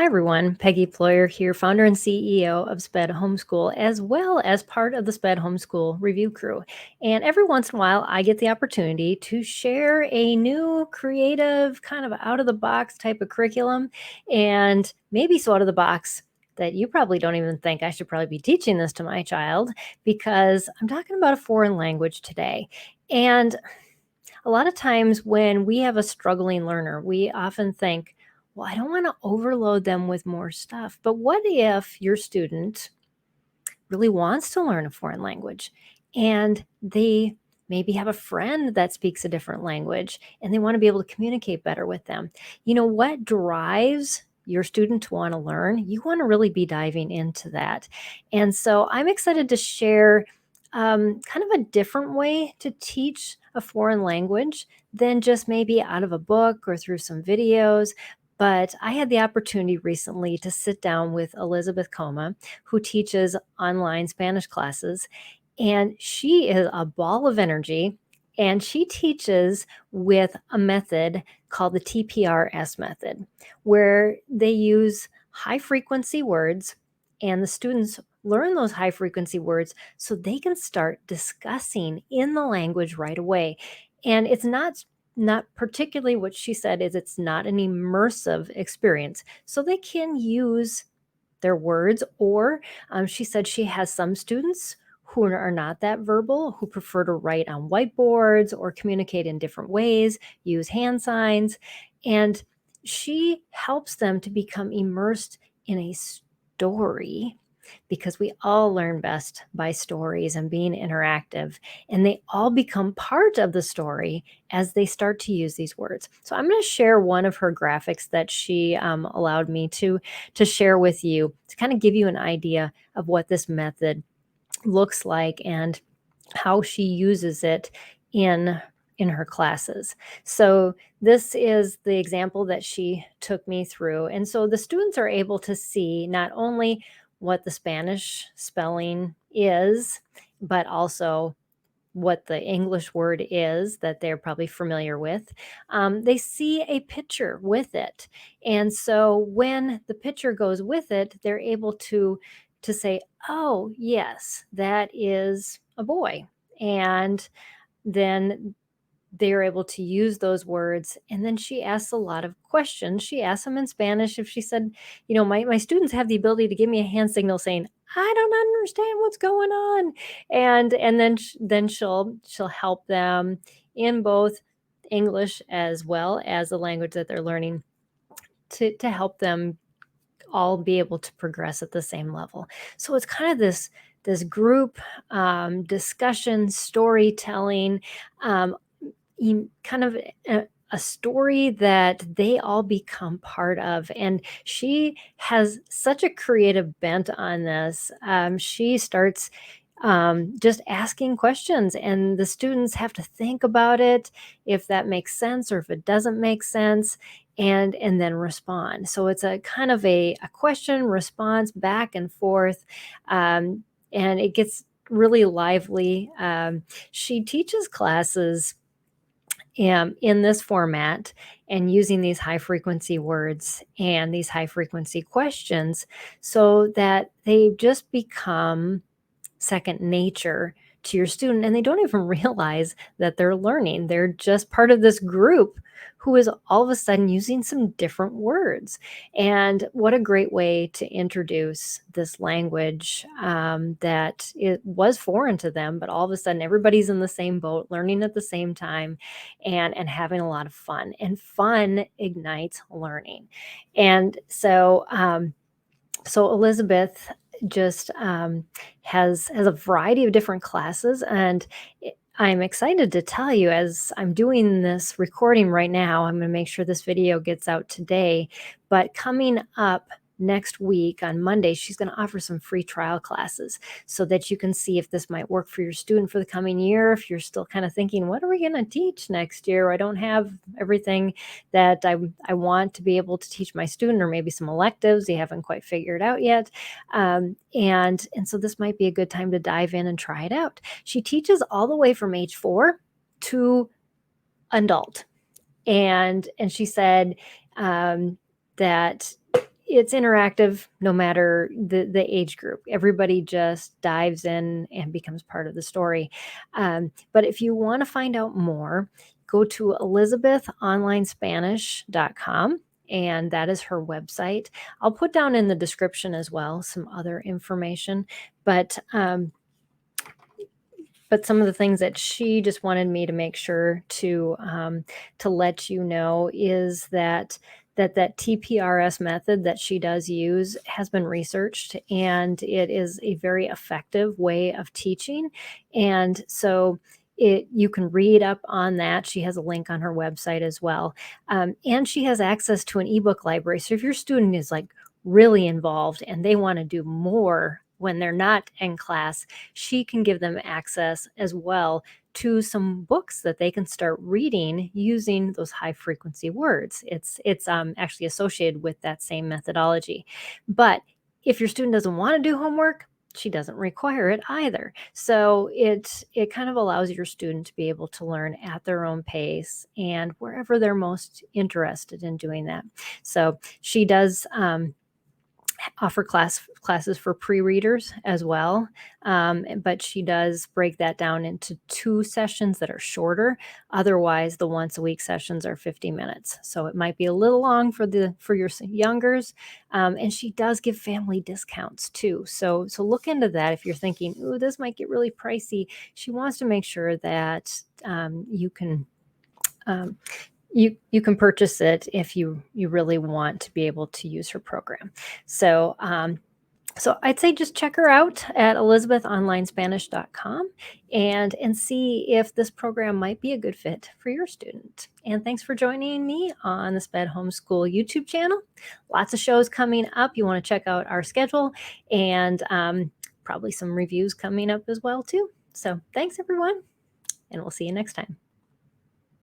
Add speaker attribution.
Speaker 1: Hi, everyone. Peggy Ployhar here, founder and CEO of SPED Homeschool, as well as part of the SPED Homeschool Review Crew. And every once in a while, I get the opportunity to share a new creative, kind of out of the box type of curriculum, and maybe so out of the box that you probably don't even think I should probably be teaching this to my child, because I'm talking about a foreign language today. And a lot of times when we have a struggling learner, we often think, well, I don't want to overload them with more stuff. But what if your student really wants to learn a foreign language and they maybe have a friend that speaks a different language and they want to be able to communicate better with them? You know, what drives your student to want to learn? You want to really be diving into that. And so I'm excited to share kind of a different way to teach a foreign language than just maybe out of a book or through some videos. But I had the opportunity recently to sit down with Elizabeth Kouma, who teaches online Spanish classes. And she is a ball of energy. And she teaches with a method called the TPRS method, where they use high frequency words, and the students learn those high frequency words so they can start discussing in the language right away. And it's not particularly, what she said is, it's not an immersive experience. So they can use their words, or she said she has some students who are not that verbal, who prefer to write on whiteboards or communicate in different ways, use hand signs. And she helps them to become immersed in a story, because we all learn best by stories and being interactive, and they all become part of the story as they start to use these words. So I'm going to share one of her graphics that she allowed me to share with you, to kind of give you an idea of what this method looks like and how she uses it in her classes. So this is the example that she took me through. And so the students are able to see not only what the Spanish spelling is, but also what the English word is that they're probably familiar with. They see a picture with it. And so when the picture goes with it, they're able to say, oh, yes, that is a boy. And then they're able to use those words. And then she asks a lot of questions. She asked them in Spanish. If she said, you know, my students have the ability to give me a hand signal saying, I don't understand what's going on. And then she'll help them in both English as well as the language that they're learning, to help them all be able to progress at the same level. So it's kind of this group discussion, storytelling, um, kind of a story that they all become part of. And she has such a creative bent on this. She starts just asking questions, and the students have to think about it, if that makes sense or if it doesn't make sense, and then respond. So it's a kind of a question response back and forth, and it gets really lively. She teaches classes in this format and using these high frequency words and these high frequency questions, so that they just become second nature to your student, and they don't even realize that they're learning. They're just part of this group who is all of a sudden using some different words. And what a great way to introduce this language, that it was foreign to them, but all of a sudden everybody's in the same boat, learning at the same time, and having a lot of fun. And fun ignites learning. And so Elizabeth just has a variety of different classes, and I'm excited to tell you, as I'm doing this recording right now, I'm going to make sure this video gets out today, but coming up next week on Monday, she's going to offer some free trial classes so that you can see if this might work for your student for the coming year. If you're still kind of thinking, what are we going to teach next year? I don't have everything that I want to be able to teach my student, or maybe some electives you haven't quite figured out yet. And so this might be a good time to dive in and try it out. She teaches all the way from age 4 to adult. And she said that it's interactive no matter the age group. Everybody just dives in and becomes part of the story. But if you want to find out more, go to elizabethonlinespanish.com, and that is her website. I'll put down in the description as well some other information, but some of the things that she just wanted me to make sure to let you know is that TPRS method that she does use has been researched, and it is a very effective way of teaching. And so you can read up on that. She has a link on her website as well. And she has access to an ebook library. So if your student is like really involved and they want to do more when they're not in class, she can give them access as well to some books that they can start reading using those high frequency words. It's actually associated with that same methodology. But if your student doesn't want to do homework, she doesn't require it either. So it kind of allows your student to be able to learn at their own pace and wherever they're most interested in doing that. So she does offer classes for pre-readers as well, but she does break that down into 2 sessions that are shorter. Otherwise, the once a week sessions are 50 minutes, so it might be a little long for your youngers. And she does give family discounts too, so look into that if you're thinking, "Ooh, this might get really pricey." She wants to make sure that you can you can purchase it if you really want to be able to use her program. So so I'd say just check her out at elizabethonlinespanish.com and see if this program might be a good fit for your student. And thanks for joining me on the SPED Homeschool YouTube channel. Lots of shows coming up. You want to check out our schedule, and probably some reviews coming up as well too. So thanks everyone, and we'll see you next time.